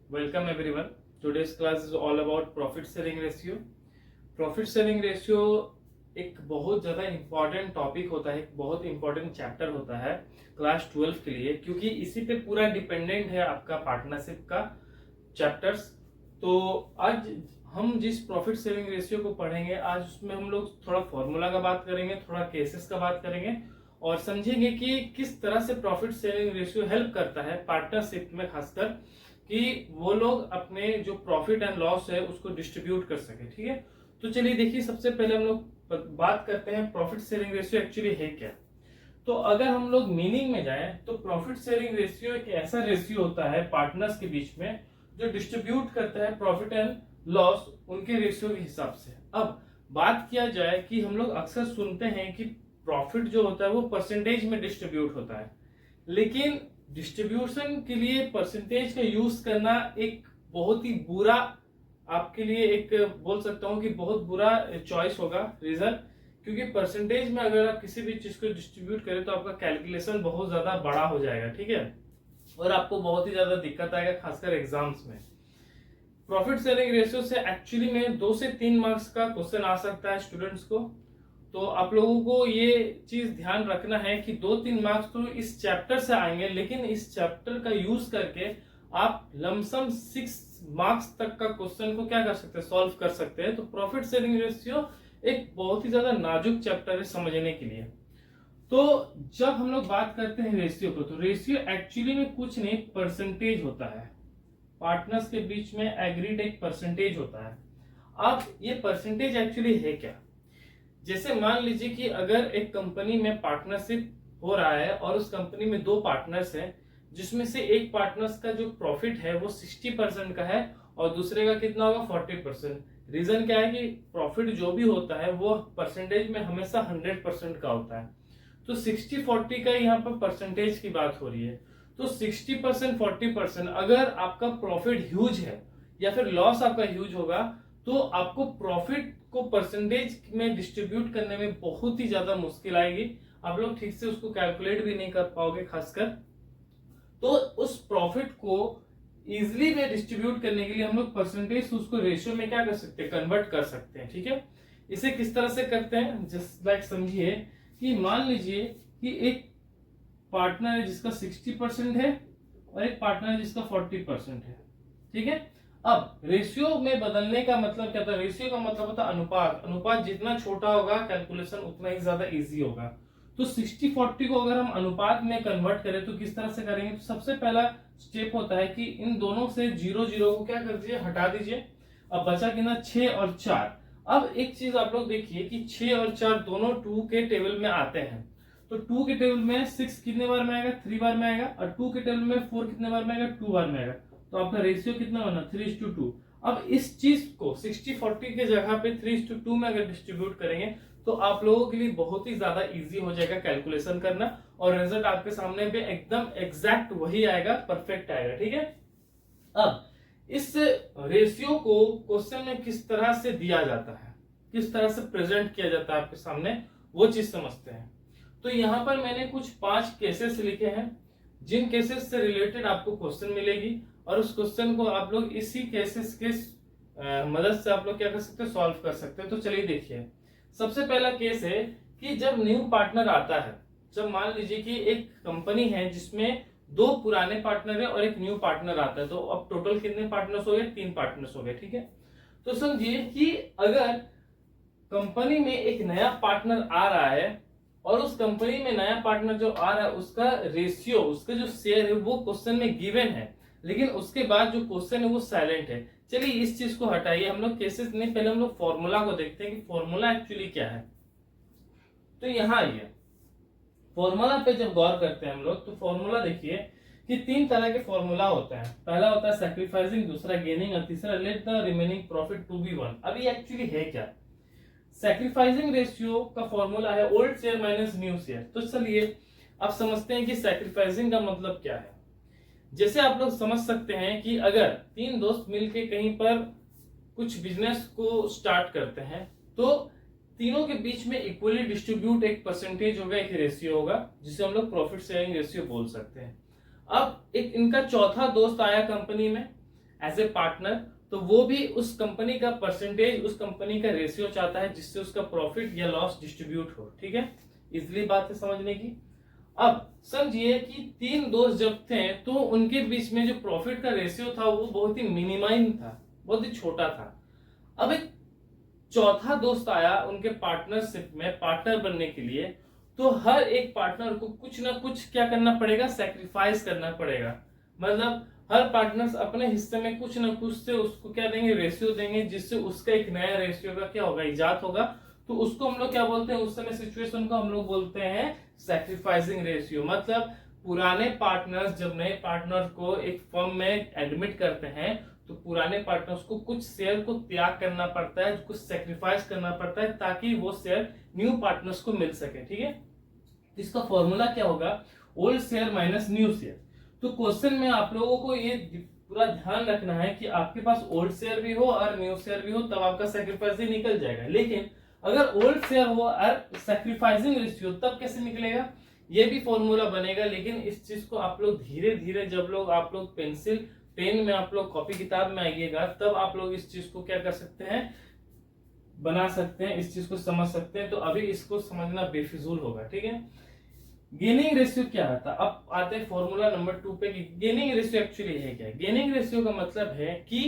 Welcome everyone. Today's class is all about profit sharing ratio. Profit sharing ratio एक बहुत ज़्यादा important topic होता है, एक बहुत इंपॉर्टेंट चैप्टर होता है क्लास 12 के लिए, क्योंकि इसी पे पूरा डिपेंडेंट है आपका पार्टनरशिप का चैप्टर्स। तो आज हम जिस प्रॉफिट शेयरिंग रेशियो को पढ़ेंगे, आज उसमें हम लोग थोड़ा फॉर्मूला का बात करेंगे, थोड़ा केसेस का बात करेंगे और समझेंगे कि किस तरह से प्रॉफिट शेयरिंग रेशियो हेल्प करता है पार्टनरशिप में, खासकर कि वो लोग अपने जो प्रॉफिट एंड लॉस है उसको डिस्ट्रीब्यूट कर सके। ठीक है, तो चलिए देखिए, सबसे पहले हम लोग बात करते हैं प्रॉफिट शेयरिंग रेशियो एक्चुअली है क्या। तो अगर हम लोग मीनिंग में जाएं तो प्रॉफिट शेयरिंग रेशियो एक ऐसा रेशियो होता है पार्टनर्स के बीच में जो डिस्ट्रीब्यूट करता है प्रॉफिट एंड लॉस उनके रेशियो के हिसाब से। अब बात किया जाए कि हम लोग अक्सर सुनते हैं कि प्रॉफिट जो होता है वो परसेंटेज में डिस्ट्रीब्यूट होता है, लेकिन डिस्ट्रीब्यूशन के लिए परसेंटेज का यूज करना एक बहुत ही बुरा, आपके लिए एक बोल सकता हूं कि बहुत बुरा चॉइस होगा रीजन, क्योंकि परसेंटेज में अगर आप किसी भी चीज को डिस्ट्रीब्यूट करें तो आपका कैलकुलेशन बहुत ज्यादा बड़ा हो जाएगा। ठीक है, और आपको बहुत ही ज्यादा दिक्कत आएगा, खासकर एग्जाम्स में। प्रॉफिट शेयरिंग रेशियो से एक्चुअली में 2 से 3 मार्क्स का क्वेश्चन आ सकता है स्टूडेंट्स को। तो आप लोगों को ये चीज ध्यान रखना है कि 2-3 मार्क्स तो इस चैप्टर से आएंगे, लेकिन इस चैप्टर का यूज करके आप लमसम 6 मार्क्स तक का क्वेश्चन को क्या कर सकते हैं, सॉल्व कर सकते हैं। तो प्रॉफिट शेयरिंग रेशियो एक बहुत ही ज्यादा नाजुक चैप्टर है समझने के लिए। तो जब हम लोग बात करते हैं रेशियो को, तो रेशियो एक्चुअली में कुछ नहीं, परसेंटेज होता है। पार्टनर्स के बीच में एग्रीड एक परसेंटेज होता है। अब ये परसेंटेज एक्चुअली है क्या, जैसे मान लीजिए कि अगर एक कंपनी में पार्टनरशिप हो रहा है और उस कंपनी में 2 पार्टनर्स हैं, जिसमें से एक पार्टनर्स का जो प्रॉफिट है वो 60% का है और दूसरे का कितना होगा, 40%। रीजन क्या है कि प्रॉफिट जो भी होता है वो परसेंटेज में हमेशा 100% का होता है। तो 60-40 का यहाँ पर परसेंटेज की बात हो रही है। तो 60% 40%, अगर आपका प्रॉफिट ह्यूज है या फिर लॉस आपका ह्यूज होगा, तो आपको प्रॉफिट को परसेंटेज में डिस्ट्रीब्यूट करने में बहुत ही ज्यादा मुश्किल आएगी। आप लोग ठीक से उसको कैलकुलेट भी नहीं कर पाओगे खासकर। तो उस प्रॉफिट को इजिली में डिस्ट्रीब्यूट करने के लिए हम लोग परसेंटेज उसको रेशियो में क्या कर सकते हैं, कन्वर्ट कर सकते हैं। ठीक है, इसे किस तरह से करते हैं, जस्ट लाइक समझिए कि मान लीजिए कि एक पार्टनर है जिसका 60% है और एक पार्टनर है जिसका 40% है। ठीक है, अब रेशियो में बदलने का मतलब क्या था, रेशियो का मतलब होता है अनुपात। अनुपात जितना छोटा होगा कैलकुलेशन उतना ही ज्यादा इजी होगा। तो 60-40 को अगर हम अनुपात में कन्वर्ट करें तो किस तरह से करेंगे, तो सबसे पहला स्टेप होता है कि इन दोनों से 0-0 को क्या कर दीजिए, हटा दीजिए। अब बचा कितना, 6 और 4। अब एक चीज आप लोग देखिए कि 6 और 4 दोनों 2 के टेबल में आते हैं। तो 2 के टेबल में 6 कितने बार में आएगा, 3 बार में आएगा, और 2 के टेबल में 4 कितने बार में आएगा, 2 बार में आएगा। तो आपका रेशियो कितना बना, 3:2। अब इस चीज को 60-40 के जगह पे 3:2 में अगर डिस्ट्रीब्यूट करेंगे तो आप लोगों के लिए बहुत ही ज्यादा इजी हो जाएगा कैलकुलेशन करना, और रिजल्ट आपके सामने पे एकदम एग्जैक्ट वही आएगा, परफेक्ट आएगा। ठीक है, अब इस रेशियो को क्वेश्चन में किस तरह से दिया जाता है, किस तरह से प्रेजेंट किया जाता है आपके सामने, वो चीज समझते हैं। तो यहाँ पर मैंने कुछ 5 केसेस लिखे हैं, जिन केसेस से रिलेटेड आपको क्वेश्चन मिलेगी, और उस क्वेश्चन को आप लोग इसी केसेस के मदद से आप लोग क्या कर सकते हैं, सॉल्व कर सकते हैं। तो चलिए देखिए, सबसे पहला केस है कि जब न्यू पार्टनर आता है, जब मान लीजिए कि एक कंपनी है जिसमें 2 पुराने पार्टनर है और एक न्यू पार्टनर आता है, तो अब टोटल कितने पार्टनर्स हो गए, 3 पार्टनर्स हो गए। ठीक है, तो समझिए कि अगर कंपनी में एक नया पार्टनर आ रहा है और उस कंपनी में नया पार्टनर जो आ रहा है उसका रेशियो, उसका जो शेयर है वो क्वेश्चन में गिवन है, लेकिन उसके बाद जो क्वेश्चन है वो साइलेंट है। चलिए इस चीज को हटाइए, हम लोग केसेस नहीं, पहले हम लोग फॉर्मूला को देखते हैं कि फॉर्मूला एक्चुअली क्या है। तो यहाँ आइए, फॉर्मूला पे जब गौर करते हैं हम लोग, तो फॉर्मूला देखिए कि 3 तरह के फॉर्मूला होता है। पहला होता है सैक्रिफाइसिंग, दूसरा गेनिंग, और तीसरा let the remaining profit to be 1। अब ये एक्चुअली है क्या, सैक्रिफाइसिंग रेशियो का फॉर्मूला है old share minus new share. तो चलिए अब समझते हैं कि सैक्रिफाइसिंग का मतलब क्या है। जैसे आप लोग समझ सकते हैं कि अगर 3 दोस्त मिलके कहीं पर कुछ बिजनेस को स्टार्ट करते हैं, तो तीनों के बीच में इक्वली डिस्ट्रीब्यूट एक परसेंटेज होगा, एक रेशियो होगा, जिसे हम लोग प्रॉफिट शेयरिंग रेशियो बोल सकते हैं। अब एक इनका चौथा दोस्त आया कंपनी में, एज ए पार्टनर, तो वो भी उस कंपनी का परसेंटेज, उस कंपनी का रेशियो चाहता है जिससे उसका प्रॉफिट या लॉस डिस्ट्रीब्यूट हो। ठीक है, इजली बात है समझने की। अब समझिए कि 3 दोस्त जब थे तो उनके बीच में जो प्रॉफिट का रेशियो था वो बहुत ही मिनिमाइम था, बहुत ही छोटा था। अब एक चौथा दोस्त आया उनके पार्टनरशिप में पार्टनर बनने के लिए, तो हर एक पार्टनर को कुछ ना कुछ क्या करना पड़ेगा, सैक्रिफाइस करना पड़ेगा। मतलब हर पार्टनर्स अपने हिस्से में कुछ ना कुछ से उसको क्या देंगे, रेशियो देंगे, जिससे उसका एक नया रेशियो का क्या होगा, इजाद होगा। तो उसको हम लोग क्या बोलते हैं, उस समय सिचुएशन को हम लोग बोलते हैं सैक्रिफाइसिंग रेशियो। मतलब पुराने पार्टनर्स जब नए पार्टनर को एक फर्म में एडमिट करते हैं तो पुराने पार्टनर्स को कुछ शेयर को त्याग करना पड़ता है, कुछ सेक्रीफाइस करना पड़ता है ताकि वो शेयर न्यू पार्टनर्स को मिल सके। ठीक है, इसका फॉर्मूला क्या होगा, old share minus new share. तो क्वेश्चन में आप लोगों को ये पूरा ध्यान रखना है कि आपके पास ओल्ड शेयर भी हो और न्यू शेयर भी हो, तब आपका सेक्रीफाइस ही निकल जाएगा। लेकिन अगर ओल्ड शेयर हो और सेक्रीफाइसिंग रेशियो, तब कैसे निकलेगा, ये भी फॉर्मूला बनेगा। लेकिन इस चीज को आप लोग धीरे धीरे, जब लोग आप लोग पेंसिल पेन में आप लोग कॉपी किताब में आइएगा, तब आप लोग इस चीज को क्या कर सकते हैं, बना सकते हैं, इस चीज को समझ सकते हैं। तो अभी इसको समझना बेफिजूल होगा। ठीक है, गेनिंग रेशियो क्या आता है। अब आते हैं फॉर्मूला नंबर 2 पे। गेनिंग रेशियो एक्चुअली है क्या। गेनिंग रेशियो का मतलब है कि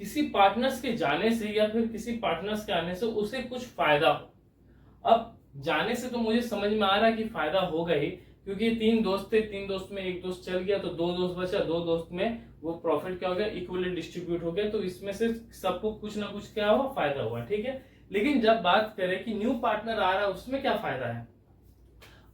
किसी पार्टनर्स के जाने से या फिर किसी पार्टनर्स के आने से उसे कुछ फायदा हो। अब जाने से तो मुझे समझ में आ रहा है कि फायदा होगा ही, क्योंकि 3 दोस्त थे, 3 दोस्त में एक दोस्त चल गया तो 2 दोस्त बचा, 2 दोस्त में वो प्रॉफिट क्या हो गया, इक्वली डिस्ट्रीब्यूट हो गया। तो इसमें से सबको कुछ ना कुछ क्या हुआ, फायदा हुआ। ठीक है, लेकिन जब बात करें कि न्यू पार्टनर आ रहा है उसमें क्या फायदा है।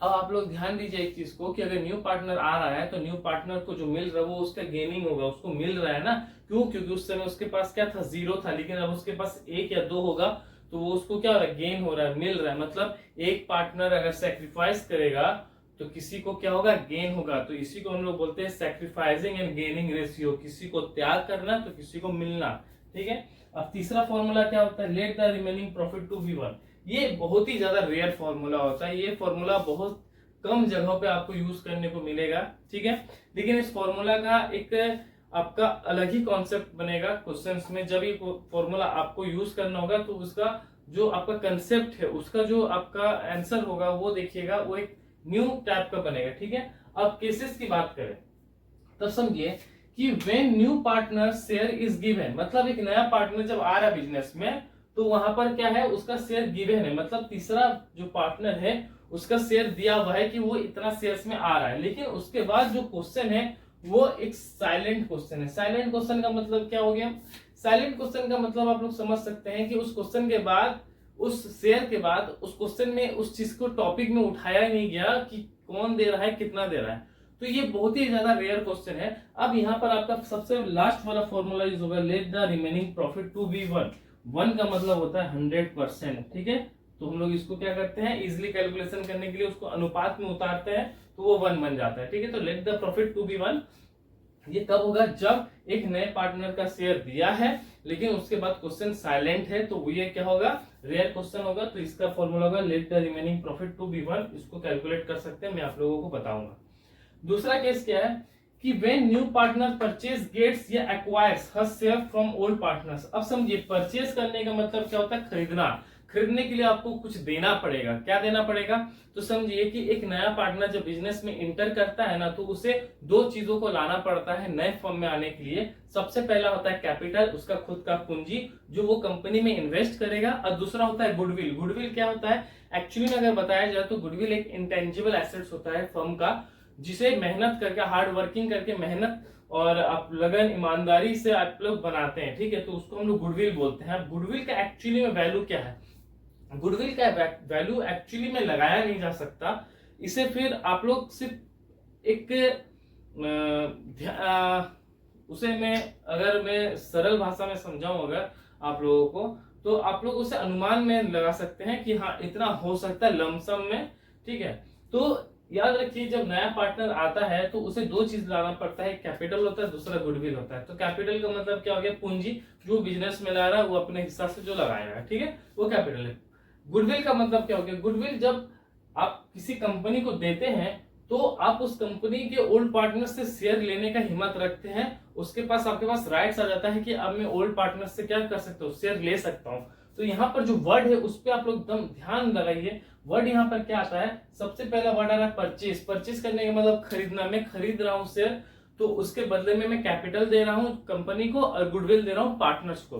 अब आप लोग ध्यान दीजिए एक चीज को कि अगर न्यू पार्टनर आ रहा है तो न्यू पार्टनर को जो मिल रहा है वो उसका गेनिंग होगा, उसको मिल रहा है ना। क्यों, क्योंकि उस समय उसके पास क्या था, 0 था। लेकिन अब उसके पास 1 या 2 होगा तो वो उसको क्या हो रहा है, गेन हो रहा है, मिल रहा है। मतलब एक पार्टनर अगर सेक्रीफाइस करेगा तो किसी को क्या होगा, गेन होगा। तो इसी को हम लोग बोलते हैं सैक्रिफाइसिंग एंड गेनिंग रेशियो, किसी को त्याग करना तो किसी को मिलना। ठीक है, अब तीसरा फॉर्मूला क्या होता है, let the remaining profit to be one. ये बहुत ही ज्यादा रेयर फॉर्मूला होता है, ये फॉर्मूला बहुत कम जगहों पे आपको यूज करने को मिलेगा। ठीक है, लेकिन इस फॉर्मूला का एक आपका अलग ही कॉन्सेप्ट बनेगा क्वेश्चंस में। जब ये फॉर्मूला आपको यूज करना होगा तो उसका जो आपका कंसेप्ट है, उसका जो आपका आंसर होगा वो देखिएगा, वो एक न्यू टाइप का बनेगा। ठीक है, अब केसेस की बात करें तब समझिए कि when new partner share is given, मतलब एक नया पार्टनर जब आ रहा है बिजनेस में तो वहां पर क्या है, उसका शेयर गिवन है। मतलब तीसरा जो पार्टनर है उसका शेयर दिया हुआ है कि वो इतना शेयर्स में आ रहा है। लेकिन उसके बाद जो क्वेश्चन है वो एक साइलेंट क्वेश्चन है। साइलेंट क्वेश्चन का मतलब क्या हो गया, साइलेंट क्वेश्चन का मतलब आप लोग समझ सकते हैं कि उस क्वेश्चन के बाद, उस शेयर के बाद उस क्वेश्चन में उस चीज को टॉपिक में उठाया नहीं गया कि कौन दे रहा है, कितना दे रहा है। तो ये बहुत ही ज्यादा रेयर क्वेश्चन है। अब यहाँ पर आपका सबसे लास्ट वाला फॉर्मूला यूज होगा, let the remaining profit to be one. One का मतलब होता है 100%। ठीक है, तो हम लोग इसको क्या करते हैं, इजिली कैलकुलेशन करने के लिए उसको अनुपात में उतारते हैं तो वो 1 बन जाता है। ठीक है, तो let the profit to be 1 ये कब होगा, जब एक नए पार्टनर का शेयर दिया है लेकिन उसके बाद क्वेश्चन साइलेंट है, तो ये क्या होगा, रेयर क्वेश्चन होगा। तो इसका फॉर्मूला होगा let the remaining profit to be 1। इसको कैलकुलेट कर सकते हैं, मैं आप लोगों को बताऊंगा। दूसरा केस क्या है कि when new partner purchase gets या acquires her share from old partners. अब समझिए, परचेज करने का मतलब क्या होता है, खरीदना। खरीदने के लिए आपको कुछ देना पड़ेगा। क्या देना पड़ेगा, तो समझिए कि एक नया पार्टनर जब बिजनेस में इंटर करता है ना, तो उसे 2 चीजों को लाना पड़ता है नए फर्म में आने के लिए। सबसे पहला होता है कैपिटल, उसका खुद का पूंजी जो वो कंपनी में इन्वेस्ट करेगा, और दूसरा होता है गुडविल। गुडविल क्या होता है, एक्चुअली में अगर बताया जाए तो गुडविल एक इंटेंजिबल एसेट्स होता है फर्म का, जिसे मेहनत करके, हार्ड वर्किंग करके, मेहनत और आप लगन ईमानदारी से आप लोग बनाते हैं। ठीक है, तो उसको हम लोग गुडविल बोलते हैं। गुडविल का एक्चुअली में वैल्यू क्या है, गुडविल का वैल्यू एक्चुअली में लगाया नहीं जा सकता। इसे फिर आप लोग सिर्फ एक उसे मैं सरल भाषा में समझाऊं अगर आप लोगों को, तो आप लोग उसे अनुमान में लगा सकते हैं कि हाँ इतना हो सकता है लमसम में। ठीक है, तो याद रखिए जब नया पार्टनर आता है तो उसे 2 चीज लाना पड़ता है, कैपिटल होता है, दूसरा गुडविल होता है। तो कैपिटल का मतलब क्या हो गया, पूंजी, जो बिजनेस में ला रहा है वो अपने हिसाब से जो लगाएगा। ठीक है, वो कैपिटल है। गुडविल का मतलब क्या हो गया, गुडविल जब आप किसी कंपनी को देते हैं तो आप उस कंपनी के ओल्ड पार्टनर से शेयर लेने का हिम्मत रखते हैं, उसके पास आपके पास राइट्स आ जाता है कि अब मैं ओल्ड पार्टनर से क्या कर सकता हूँ, शेयर ले सकता हूँ। तो यहाँ पर जो वर्ड है उस पर आप लोग एकदम ध्यान लगाइए। वर्ड यहाँ पर क्या आता है, सबसे पहला वर्ड आ रहा है परचेज। परचेज करने का मतलब खरीदना, मैं खरीद रहा हूँ शेयर, तो उसके बदले में मैं कैपिटल दे रहा हूँ कंपनी को और गुडविल दे रहा हूँ पार्टनर्स को।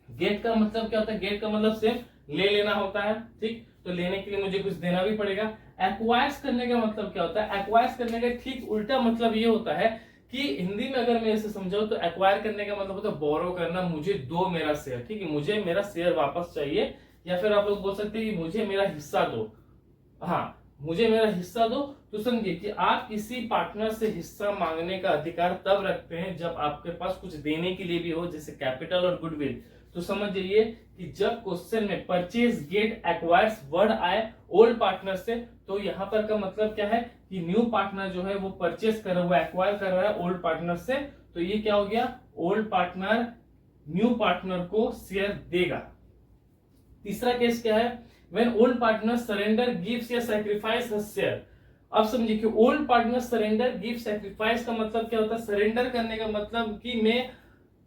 गेट का मतलब क्या होता है, गेट का मतलब सेम ले लेना होता है, ठीक। तो लेने के लिए मुझे कुछ देना भी पड़ेगा। एक्वायर्स करने का मतलब क्या होता है, एक्वायर्स करने का ठीक उल्टा मतलब ये होता है कि हिंदी में अगर मैं इसे समझाऊं तो एक्वायर करने का मतलब होता है बोरो करना, मुझे दो मेरा शेयर, ठीक है, मुझे मेरा शेयर वापस चाहिए। या फिर आप लोग बोल सकते हैं कि मुझे मेरा हिस्सा दो, हाँ मुझे मेरा हिस्सा दो। तो समझिए कि आप किसी पार्टनर से हिस्सा मांगने का अधिकार तब रखते हैं जब आपके पास कुछ देने के लिए भी हो, जैसे कैपिटल और गुडविल। तो समझ जाइए कि जब क्वेश्चन में परचेज गेट एक्वायर्स वर्ड आए ओल्ड पार्टनर से, तो यहाँ पर का मतलब क्या है कि न्यू पार्टनर जो है वो परचेज कर रहा है, एक्वायर कर रहा है ओल्ड पार्टनर से। तो ये क्या हो गया, ओल्ड पार्टनर न्यू पार्टनर को शेयर देगा। तीसरा केस क्या है, when old partner surrender gives या सैक्रिफाइस हिज शेयर। अब समझिए कि old partner surrender give sacrifice का मतलब क्या होता है, सरेंडर करने का मतलब कि मैं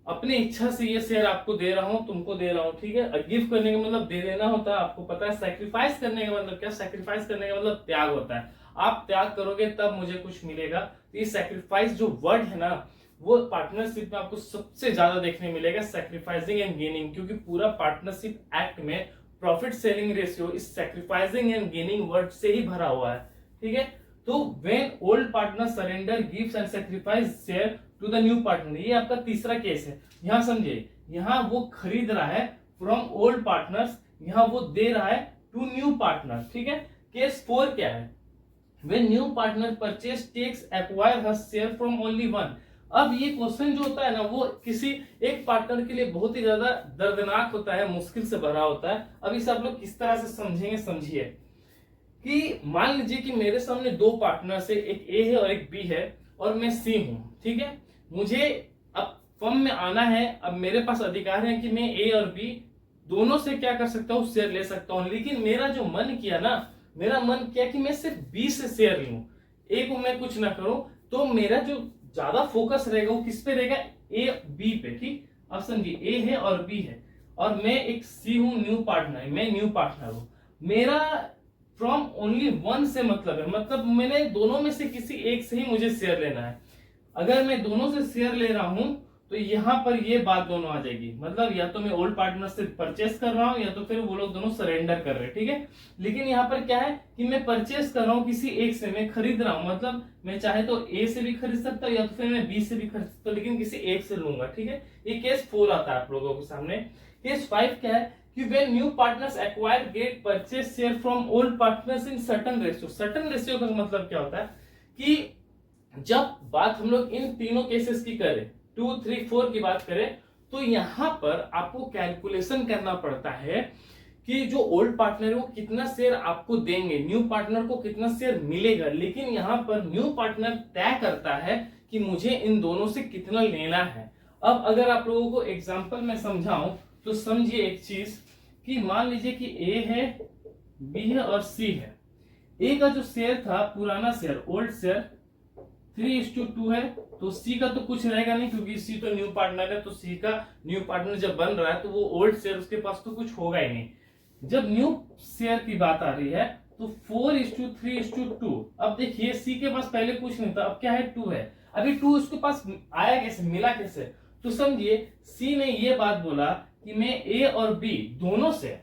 अपनी इच्छा से ये शेयर आपको दे रहा हूं, तुमको दे रहा हूं, ठीक है। गिव करने का मतलब दे देना होता है, आपको पता है। सैक्रिफाइस करने का मतलब क्या, सैक्रिफाइस करने का मतलब त्याग होता है, आप त्याग करोगे तब मुझे कुछ मिलेगा। तो ये सैक्रिफाइस जो वर्ड है ना, वो पार्टनरशिप में आपको सबसे ज्यादा देखने मिलेगा, सैक्रिफाइसिंग एंड गेनिंग, क्योंकि पूरा पार्टनरशिप एक्ट में प्रॉफिट शेयरिंग रेशियो इस सैक्रिफाइसिंग एंड गेनिंग वर्ड से ही भरा हुआ है, ठीक है। तो when old partner surrender gives and sacrifice share to the new partner, ये आपका तीसरा केस है। यहां समझिए, यहां वो खरीद रहा है फ्रॉम ओल्ड पार्टनर्स, यहां वो दे रहा है टू न्यू पार्टनर, ठीक है। केस 4 क्या है, when new partner purchase takes acquire her share from only one. अब ये क्वेश्चन जो होता है ना, वो किसी एक पार्टनर के लिए बहुत ही ज्यादा दर्दनाक होता है, मुश्किल से भरा होता है। अब इसे आप लोग किस तरह से समझेंगे, समझिए कि मान लीजिए कि मेरे सामने दो पार्टनर्स है, एक ए है और एक बी है, और मैं सी हूं, ठीक है। मुझे अब फर्म में आना है, अब मेरे पास अधिकार है कि मैं ए और बी दोनों से क्या कर सकता हूँ, शेयर ले सकता हूँ। लेकिन मेरा जो मन किया ना, मेरा मन किया कि मैं सिर्फ बी से शेयर लूं, ए को मैं कुछ ना करूं। तो मेरा जो ज्यादा फोकस रहेगा वो किस पे रहेगा, ए बी पे, ठीक। अब समझिए ए है और बी है, और मैं एक सी हूं, न्यू पार्टनर, मैं न्यू पार्टनर हूं। मेरा फ्रॉम ओनली वन से मतलब है, मतलब मैंने दोनों में से किसी एक से ही मुझे शेयर लेना है। अगर मैं दोनों से शेयर ले रहा हूं तो यहां पर ये बात दोनों आ जाएगी, मतलब या तो मैं ओल्ड पार्टनर से परचेस कर रहा हूं या तो फिर वो लोग दोनों सरेंडर कर रहे हैं, ठीक है। लेकिन यहाँ पर क्या है कि मैं परचेस कर रहा हूं किसी एक से, मैं खरीद रहा हूं, मतलब मैं चाहे तो ए से भी खरीद सकता हूं या तो फिर मैं बी से भी खरीद सकता हूं, लेकिन किसी एक से लूंगा, ठीक है। ये केस 4 आता है आप लोगों के सामने। केस 5 क्या है कि when new partners acquire get purchase share from old partners in certain ratio। certain ratio का मतलब क्या होता है कि जब बात हम लोग इन तीनों केसेस की करें, 2, 3, 4 की बात करें, तो यहां पर आपको कैलकुलेशन करना पड़ता है कि जो ओल्ड पार्टनर है वो कितना शेयर आपको देंगे, न्यू पार्टनर को कितना शेयर मिलेगा। लेकिन यहां पर न्यू पार्टनर तय करता है कि मुझे इन दोनों से कितना लेना है। अब अगर आप लोगों को एग्जांपल में समझाऊं तो समझिए एक चीज कि मान लीजिए कि ए है, बी है और सी है। ए का जो शेयर था, पुराना शेयर, ओल्ड शेयर 3:2 है, तो सी का तो कुछ रहेगा नहीं क्योंकि सी तो न्यू पार्टनर है, तो सी का न्यू पार्टनर जब बन रहा है तो वो ओल्ड शेयर उसके पास तो कुछ होगा ही नहीं। जब न्यू शेयर की बात आ रही है तो 4:3:2। अब देखिए सी के पास पहले कुछ नहीं था, अब क्या है, 2 है। अभी 2 उसके पास आया कैसे, मिला कैसे, तो समझिए सी ने ये बात बोला कि मैं ए और बी दोनों से,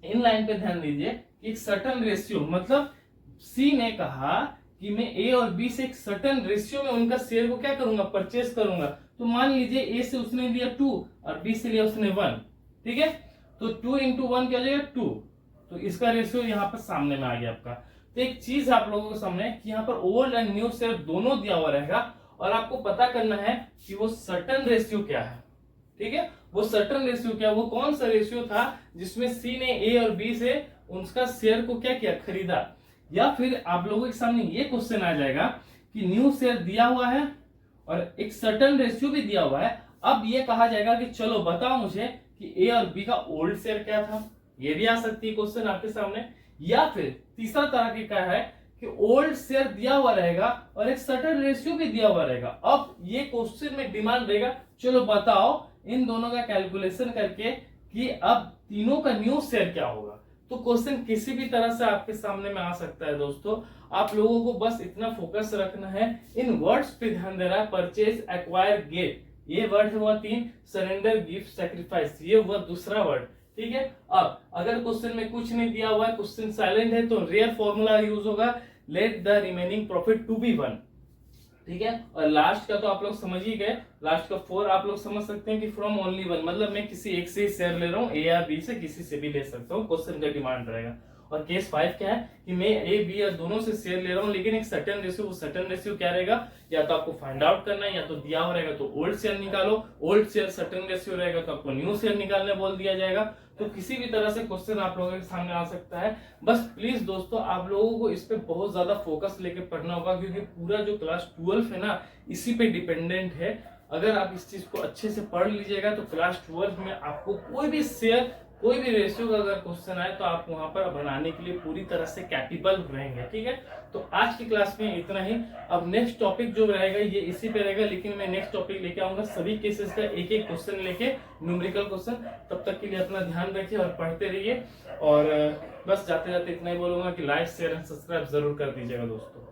इन लाइन पे ध्यान दीजिए, एक सर्टन रेशियो, मतलब सी ने कहा कि मैं ए और बी से एक सर्टन रेशियो में उनका शेयर को क्या करूंगा, परचेस करूंगा। तो मान लीजिए ए से उसने लिया 2 और बी से लिया उसने 1, ठीक है। तो 2 × 1 क्या हो जाएगा, 2। तो इसका रेशियो यहाँ पर सामने में आ गया आपका। तो एक चीज आप लोगों के सामने कि यहाँ पर ओल्ड एंड न्यू शेयर दोनों दिया हुआ रहेगा, और आपको पता करना है कि वो सर्टन रेशियो क्या है, ठीक है। वो सर्टन रेशियो क्या, वो कौन सा रेशियो था जिसमें सी ने ए और बी से उनका शेयर को क्या किया, खरीदा। या फिर आप लोगों के सामने ये क्वेश्चन आ जाएगा कि न्यू शेयर दिया हुआ है और एक सर्टन रेशियो भी दिया हुआ है। अब ये कहा जाएगा कि चलो बताओ मुझे कि ए और बी का ओल्ड शेयर क्या था, ये भी आ सकती है क्वेश्चन आपके सामने। या फिर तीसरा तरह की क्या है कि ओल्ड शेयर दिया हुआ रहेगा और एक सर्टेन रेशियो भी दिया हुआ रहेगा। अब ये क्वेश्चन में डिमांड रहेगा, चलो बताओ इन दोनों का कैलकुलेशन करके कि अब तीनों का न्यू शेयर क्या होगा। तो क्वेश्चन किसी भी तरह से आपके सामने में आ सकता है दोस्तों। आप लोगों को बस इतना फोकस रखना है, इन वर्ड्स पे ध्यान देना है। परचेज, एक्वायर, गेट, ये वर्ड हुआ 3, सरेंडर, गिफ्ट, सैक्रिफाइस, ये हुआ दूसरा वर्ड। ठीक है, अब अगर क्वेश्चन में कुछ नहीं दिया हुआ है, क्वेश्चन साइलेंट है, तो रेयर फॉर्मूला यूज होगा, let the remaining profit to be 1। ठीक है, और लास्ट का तो आप लोग समझ ही गए, लास्ट का 4 आप लोग समझ सकते हैं कि फ्रॉम ओनली 1, मतलब मैं किसी एक से ही शेयर ले रहा हूँ, ए या बी से, किसी से भी ले सकता हूँ, क्वेश्चन का डिमांड रहेगा। और केस 5 क्या है कि मैं ए बी या दोनों से शेयर ले रहा हूँ, लेकिन एक सर्टेन रेशियो, वो सर्टेन रेशियो क्या रहेगा, या तो आपको फाइंड आउट करना है, या तो दिया हुआ रहेगा तो ओल्ड शेयर निकालो, ओल्ड शेयर सर्टेन रेशियो रहेगा तो आपको न्यू शेयर निकालने बोल दिया जाएगा। तो किसी भी तरह से क्वेश्चन आप लोगों के सामने आ सकता है। बस प्लीज दोस्तों आप लोगों को इस पे बहुत ज्यादा फोकस लेके पढ़ना होगा, क्योंकि पूरा जो क्लास 12 है ना, इसी पे डिपेंडेंट है। अगर आप इस चीज को अच्छे से पढ़ लीजिएगा तो क्लास 12 में आपको कोई भी शेयर, कोई भी रेशियो का अगर क्वेश्चन आए तो आप वहां पर बनाने के लिए पूरी तरह से कैपेबल रहेंगे। ठीक है, तो आज की क्लास में इतना ही। अब नेक्स्ट टॉपिक जो रहेगा ये इसी पे रहेगा, लेकिन मैं नेक्स्ट टॉपिक लेके आऊंगा सभी केसेस का एक एक क्वेश्चन लेके, न्यूमेरिकल क्वेश्चन। तब तक के लिए अपना ध्यान रखिए और पढ़ते रहिए। और बस जाते जाते इतना ही बोलूंगा कि लाइक, शेयर एंड सब्सक्राइब जरूर कर दीजिएगा दोस्तों।